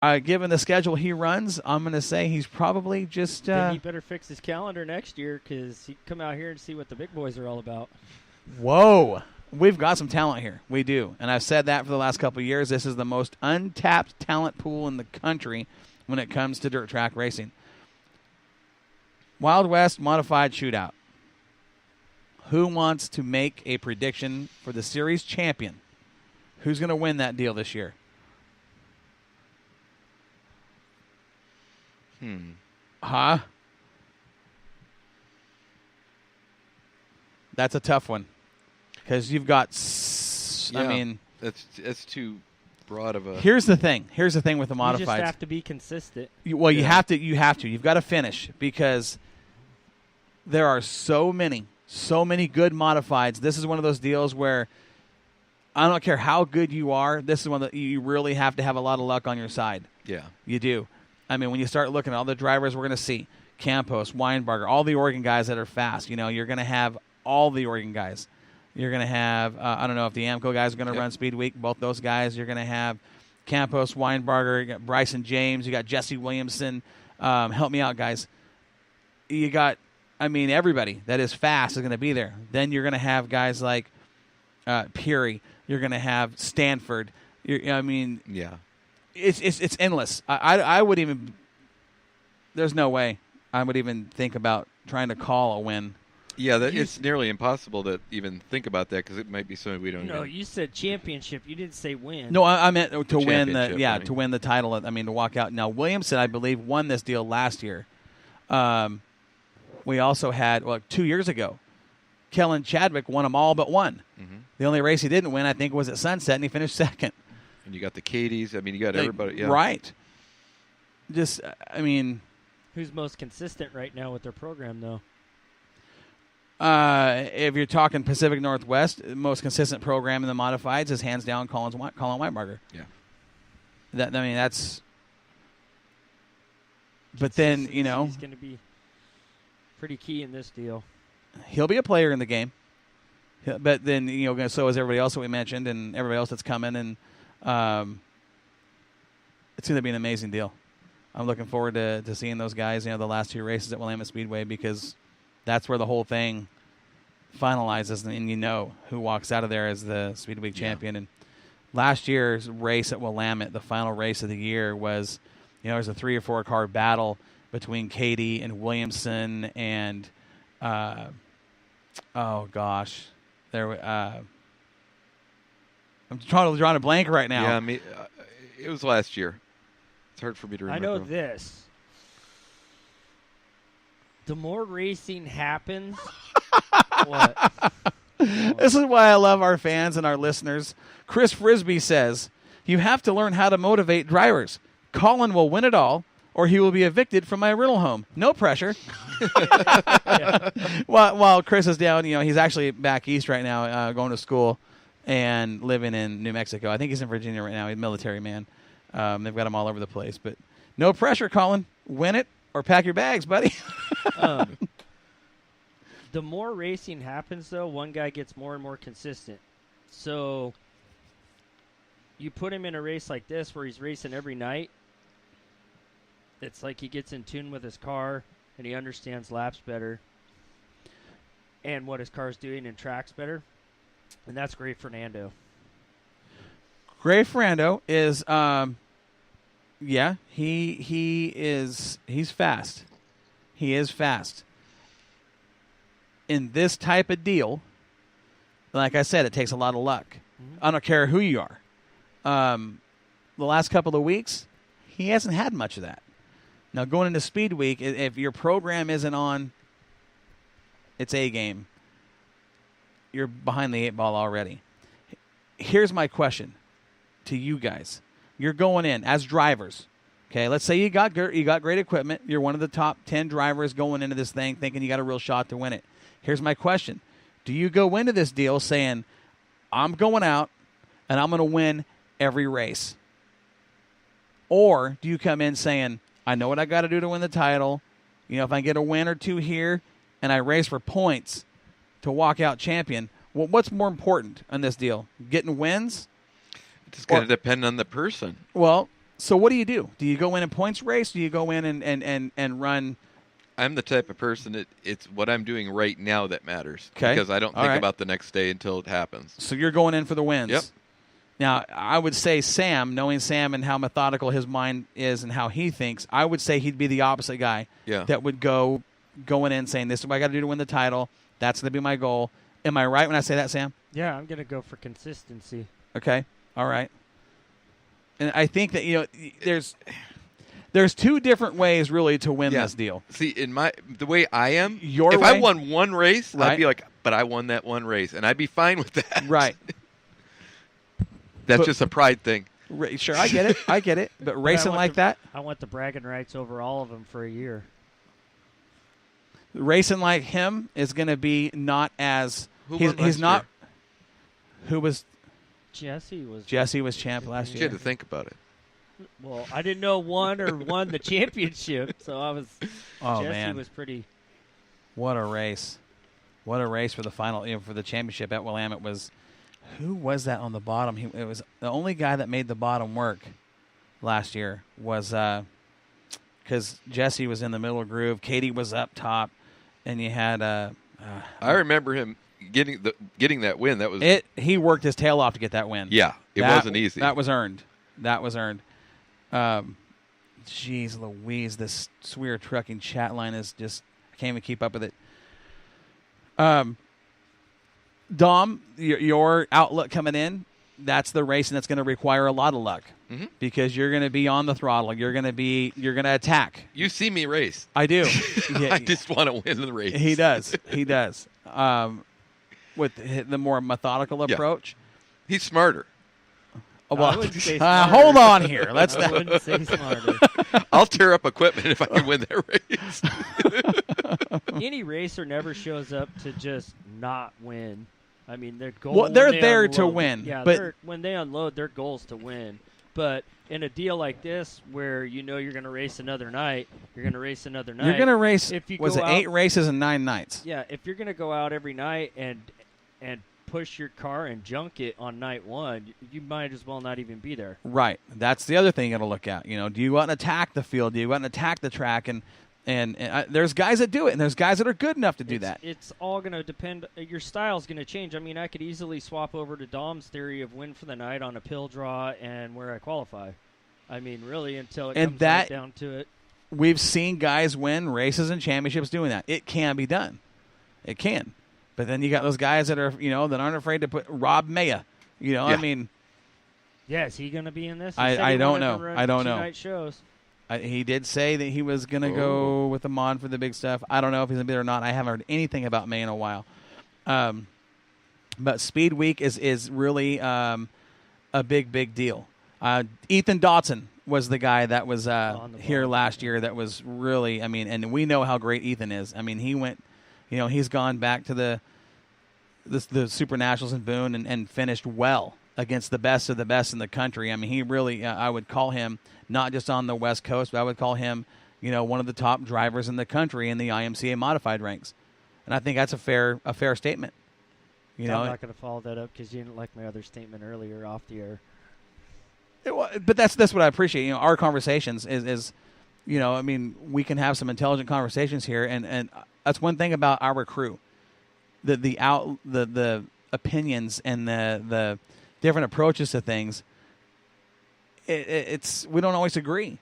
Given the schedule he runs, I'm going to say he's probably just... Then he better fix his calendar next year because he come out here and see what the big boys are all about. Whoa. We've got some talent here. We do. And I've said that for the last couple of years. This is the most untapped talent pool in the country when it comes to dirt track racing. Wild West Modified Shootout. Who wants to make a prediction for the series champion? Who's going to win that deal this year? Huh? That's a tough one. Because you've got... I mean... That's too broad of a... Here's the thing with the modifieds. You just have to be consistent. You have to. You've got to finish because there are so many good modifieds. This is one of those deals where I don't care how good you are. This is one that you really have to have a lot of luck on your side. Yeah. You do. I mean, when you start looking at all the drivers we're going to see, Campos, Weinberger, all the Oregon guys that are fast, you're going to have all the Oregon guys. You're going to have, I don't know if the IMCA guys are going to run Speedweek, both those guys. You're going to have Campos, Weinberger, you got Bryson James, you got Jesse Williamson. Help me out, guys. You got, everybody that is fast is going to be there. Then you're going to have guys like Peary. You're going to have Stanford. Yeah. It's endless. I would even, there's no way I would even think about trying to call a win. Yeah, it's nearly impossible to even think about that because it might be something we don't know. No, you said championship. You didn't say win. No, I meant to win to win the title. To walk out. Now, Williamson, I believe, won this deal last year. We also had, 2 years ago, Kellen Chadwick won them all but one. Mm-hmm. The only race he didn't win, I think, was at Sunset, and he finished second. And you got the Cadies. You got everybody. Yeah. Right. Just, Who's most consistent right now with their program, though? If you're talking Pacific Northwest, the most consistent program in the modifieds is hands down Colin Weinberger. Yeah. That's. But then, he's going to be pretty key in this deal. He'll be a player in the game. But then, so is everybody else that we mentioned and everybody else that's coming. And it's going to be an amazing deal. I'm looking forward to seeing those guys, the last two races at Willamette Speedway because that's where the whole thing finalizes and who walks out of there as the Speedweek champion. And last year's race at Willamette, the final race of the year was, there was a 3 or 4 car battle between Katie and Williamson and, I'm drawing a blank right now. Yeah, it was last year. It's hard for me to remember. I know this. The more racing happens, what? This is why I love our fans and our listeners. Chris Frisbee says, you have to learn how to motivate drivers. Colin will win it all, or he will be evicted from my rental home. No pressure. While Chris is down, he's actually back east right now, going to school and living in New Mexico. I think he's in Virginia right now. He's a military man. They've got him all over the place. But no pressure, Colin. Win it or pack your bags, buddy. The more racing happens, though, one guy gets more and more consistent. So you put him in a race like this where he's racing every night, it's like he gets in tune with his car and he understands laps better and what his car's doing and tracks better. And that's Gray Fernando. Gray Fernando is, he's fast. He is fast. In this type of deal, like I said, it takes a lot of luck. Mm-hmm. I don't care who you are. The last couple of weeks, he hasn't had much of that. Now, going into Speed Week, if your program isn't on its A game, you're behind the 8 ball already. Here's my question to you guys. You're going in as drivers. Okay, let's say you got great equipment. You're one of the top 10 drivers going into this thing thinking you got a real shot to win it. Here's my question. Do you go into this deal saying, I'm going out and I'm going to win every race? Or do you come in saying, I know what I got to do to win the title. If I get a win or two here and I race for points to walk out champion, well, what's more important on this deal? Getting wins? It's going to depend on the person. Well, So what do you do? Do you go in points race? Do you go in and run? I'm the type of person that it's what I'm doing right now that matters. Okay. Because I don't think about the next day until it happens. So you're going in for the wins. Yep. Now, I would say Sam, knowing Sam and how methodical his mind is and how he thinks, I would say he'd be the opposite guy that would going in saying, this is what I got to do to win the title. That's going to be my goal. Am I right when I say that, Sam? Yeah, I'm going to go for consistency. Okay. All right. And I think that, there's two different ways really to win this deal. See, the way I am, if I won one race, right. I'd be like, but I won that one race, and I'd be fine with that. Right. That's just a pride thing. Sure, I get it. But racing like that? I want the bragging rights over all of them for a year. Racing like him is going to be not as... He's not... Who was... Jesse was champ last You year. had to think about it. Well, I didn't know won the championship, so I was. Oh Jesse man, was pretty. What a race! What a race for the final, for the championship at Willamette was. Who was that on the bottom? It was the only guy that made the bottom work last year was because Jesse was in the middle groove, Katie was up top, and you had. I remember him getting that win. That was it. He worked his tail off to get that win. Yeah, it wasn't easy. That was earned. Jeez Louise, this Swear Trucking chat line is just, I can't even keep up with it. Dom, your outlook coming in, that's the race, and that's going to require a lot of luck because you're going to be on the throttle. You're going to attack. You see me race. I do. I just want to win the race. He does. With the more methodical approach. I He's smarter. wouldn't say smarter. Hold on here. I wouldn't say smarter. I'll tear up equipment if I can win that race. Any racer never shows up to just not win. I mean, their goal. Well, they're there to win. Yeah, but when they unload, their goal is to win. But in a deal like this, where you're going to race another night, you're going to race another night. You're going to race. If you was go it out, 8 races and 9 nights? Yeah, if you're going to go out every night and push your car and junk it on night one, you might as well not even be there. Right. That's the other thing you got to look at. Do you go out and attack the field? Do you go out and attack the track? And there's guys that do it, and there's guys that are good enough to do that. It's all going to depend. Your style's going to change. I mean, I could easily swap over to Dom's theory of win for the night on a pill draw and where I qualify. I mean, really, until it comes right down to it. We've seen guys win races and championships doing that. It can be done. It can. But then you got those guys that are, that aren't afraid to put Rob Maya. I mean. Yeah, is he going to be in this? I don't know. I don't know. Night shows. He did say that he was going to go with the mod for the big stuff. I don't know if he's going to be there or not. I haven't heard anything about May in a while. But Speedweek is really a big deal. Ethan Dotson was the guy that was here last year that was really, and we know how great Ethan is. I mean, he went, he's gone back to the Super Nationals in Boone and finished well against the best of the best in the country. I mean, he really, I would call him not just on the West Coast, but I would call him, one of the top drivers in the country in the IMCA modified ranks. And I think that's a fair statement. I'm not going to follow that up because you didn't like my other statement earlier off the air. But that's what I appreciate. Our conversations is we can have some intelligent conversations here, and that's one thing about our crew. The opinions and the different approaches to things. It's we don't always agree,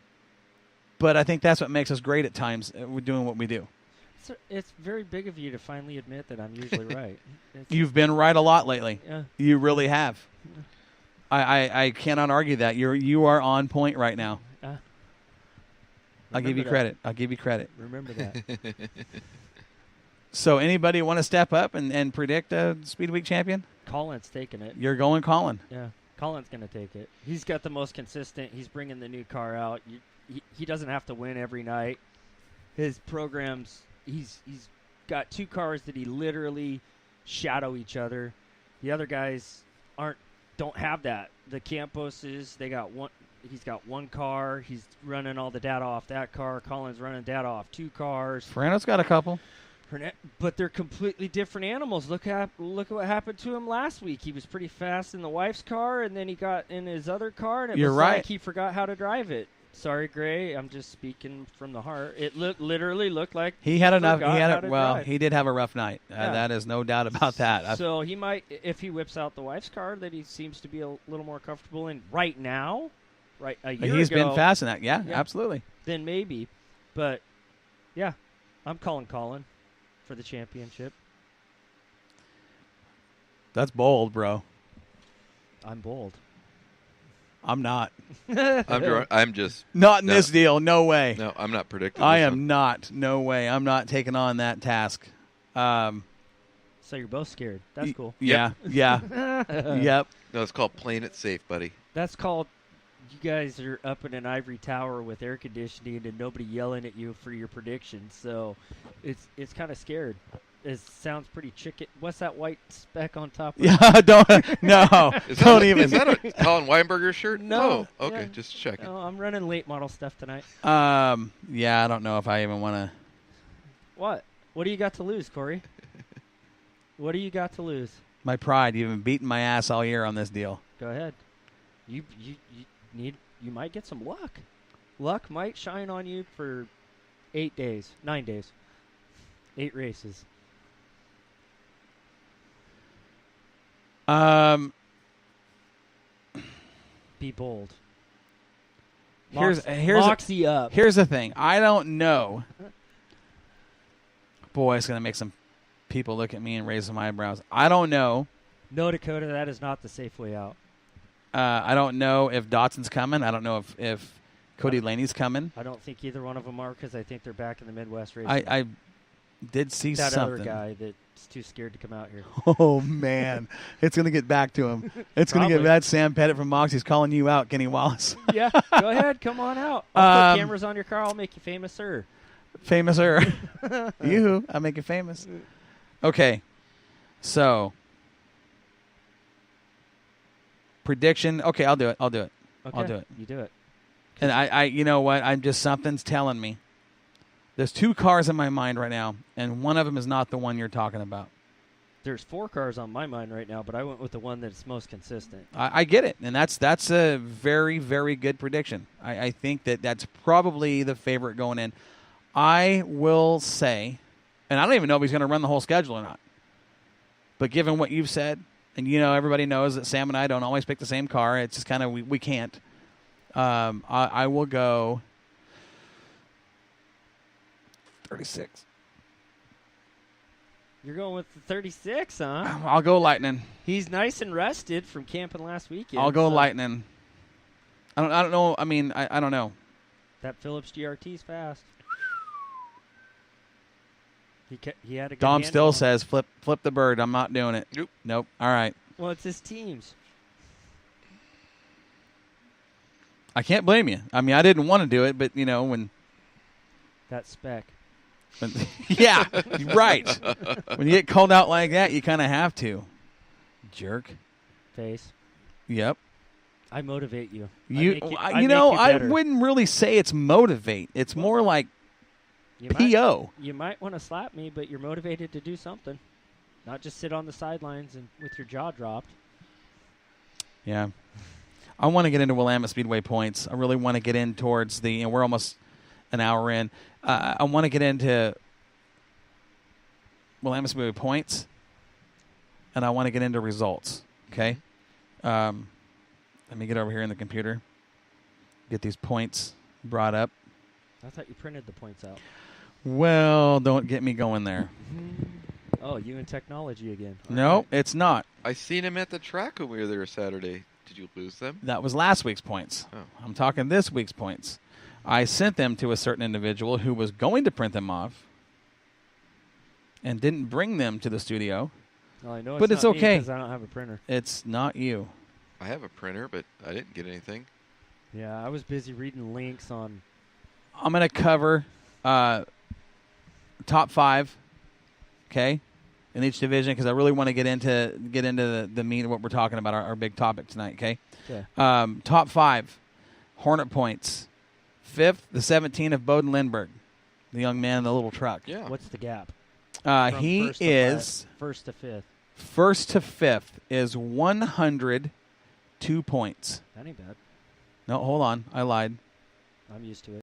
but I think that's what makes us great at times. We're doing what we do. It's very big of you to finally admit that I'm usually right. You've been right a lot lately. Yeah. You really have. I cannot argue that. You are on point right now. I'll give you credit. I'll give you credit. Remember that. So anybody want to step up and predict a Speedweek champion? Colin's taking it. You're going Colin. Yeah, Colin's going to take it. He's got the most consistent. He's bringing the new car out. He doesn't have to win every night. His programs, he's got 2 cars that he literally shadow each other. The other guys don't have that. The Camposes, they got one. He's got 1 car. He's running all the data off that car. Colin's running data off 2 cars. Ferrano's got a couple. But they're completely different animals. Look at what happened to him last week. He was pretty fast in the wife's car, and then he got in his other car, and it You're was right. like he forgot how to drive it. Sorry, Gray. I'm just speaking from the heart. It literally looked like He had enough. forgot how to drive. He did have a rough night. Yeah. That is no doubt about that. So he might, if he whips out the wife's car that he seems to be a little more comfortable in right now, right a year He's ago, been fast in that. Yeah, Yeah. absolutely. then maybe. But, yeah, I'm calling Colin for the championship. That's bold, bro. I'm bold. I'm not. I'm just Not in No. this deal. No way. no. I'm not predicting. I this am one. not. No way. I'm not taking on that task. So you're both scared. That's cool. Yeah. Yeah. Yep. No, it's called playing it safe, buddy. That's called you guys are up in an ivory tower with air conditioning and nobody yelling at you for your predictions. So it's kind of scared. It sounds pretty chicken. What's that white speck on top of it? Yeah. Don't. No. Don't even. Is that a Colin Weinberger shirt? No. Oh, okay. Yeah. Just checking. No, I'm running late model stuff tonight. Yeah. I don't know if I even want to. What? What do you got to lose, Corey? What do you got to lose? My pride. You've been beating my ass all year on this deal. Go ahead. You might get some luck. Luck might shine on you for 9 days, 8 races. Be bold. Here's Moxie up. Here's the thing. I don't know. Boy, it's gonna make some people look at me and raise some eyebrows. I don't know. No, Dakota, that is not the safe way out. I don't know if Dotson's coming. I don't know if Cody Laney's coming. I don't think either one of them are because I think they're back in the Midwest race. I did see that something. other guy that's too scared to come out here. Oh man, it's gonna get back to him. It's gonna get Probably. that Sam Pettit from Moxie's calling you out, Kenny Wallace. Yeah, go ahead, come on out. I'll put cameras on your car. I'll make you famous, sir. Famouser. Yoo-hoo, I make you famous. Okay, so prediction. Okay, I'll do it. Okay, I'll do it. You do it. And I you know what? Something's telling me. There's 2 cars in my mind right now, and one of them is not the one you're talking about. There's 4 cars on my mind right now, but I went with the one that's most consistent. I get it, and that's a very, very good prediction. I think that's probably the favorite going in. I will say, and I don't even know if he's going to run the whole schedule or not, but given what you've said, and everybody knows that Sam and I don't always pick the same car. It's just kind of we can't. I will go 36. You're going with the 36, huh? I'll go Lightning. He's nice and rested from camping last weekend. I'll go so Lightning. I don't know. I mean, I don't know. That Phillips GRT's fast. He had a good Dom handle still on it. says flip the bird. I'm not doing it. Nope. All right. Well, it's his team's. I can't blame you. I mean, I didn't want to do it, but when That spec. yeah, right. When you get called out like that, you kind of have to. Jerk. Face. Yep. I motivate you. I wouldn't really say it's motivate. It's more like PO. You might want to slap me, but you're motivated to do something. Not just sit on the sidelines and with your jaw dropped. Yeah. I want to get into Willamette Speedway points. I really want to get in towards we're almost an hour in. I want to get into Willamette Speedway points, and I want to get into results. Okay? Let me get over here in the computer. Get these points brought up. I thought you printed the points out. Well, don't get me going there. Oh, you in technology again. No, it's not. I seen him at the track when we were there Saturday. Did you lose them? That was last week's points. Oh. I'm talking this week's points. I sent them to a certain individual who was going to print them off and didn't bring them to the studio. Well, I know But it's not me okay. 'cause I don't have a printer. It's not you. I have a printer, but I didn't get anything. Yeah, I was busy reading links on. I'm going to cover top 5, okay, in each division because I really want to get into the meat of what we're talking about, our big topic tonight, okay? Okay. Top 5, Hornet points. 5th, the 17 of Bowden Lindbergh, the young man in the little truck. Yeah. What's the gap? From He first to is first to fifth. first to fifth is 102 points. That ain't bad. No, hold on. I lied. I'm used to it.